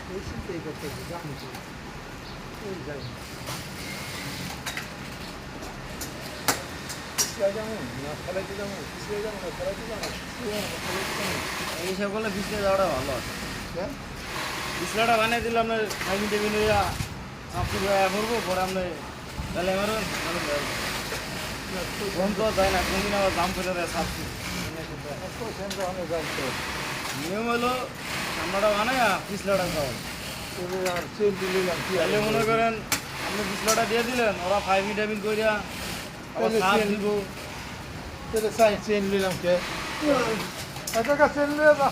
এই চিন্তাই করতেছি জানি তো ওই যাই যাবো না খেলাইতে যাবো পিছিয়ে যাবো না খেলাইতে যাবো খেলাইতে যাবো এই সব করলে পিছলে যাওয়াটা ভালো আছে হ্যাঁ পিছলাটা বানিয়ে দিলে আপনার টাইম টেবিল আপনি করবো পরে আপনি তাহলে মারবেন ফোন তো যায় না কোনদিন আবার দাম করে দেয় সাতশো নিয়ম হলো সামনাটা বানায় পিছলাটা খাওয়ান আর চেন দিলাম কি তাহলে মনে করেন আপনি পিছলাটা দিয়ে দিলেন ওরা ফাইভ টাইমিং করিয়া আবার সাপ দিব তাহলে সাই চেন নিলাম কে টাকা চেন নিয়ে যা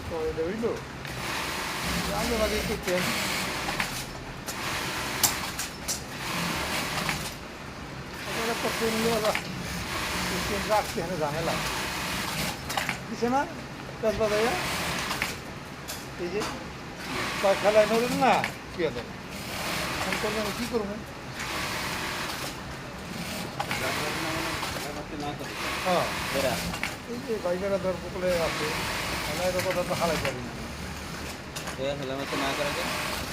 তো এটা হইলো জানলো আগে একটু চেন একটা চেন নিয়ে যা চেন রাখছি এখানে ঝামেলা কিছু না কাজ বাজাইয়া এই যে খেলায় নড়েন না কি আছে আমি করবো আমি কী করবো হ্যাঁ এই যে বাইকেরা ধর পুকুরে আছে আমি এত কথা তো হারাই পারি না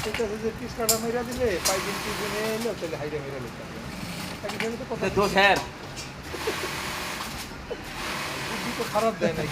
ঠিক আছে যে পিসকাটা মেরা দিলে পাইপিন টিপিনে এলো তাহলে হাইডে মেরা লিখতে হবে কথা বুদ্ধি তো খারাপ দেয় না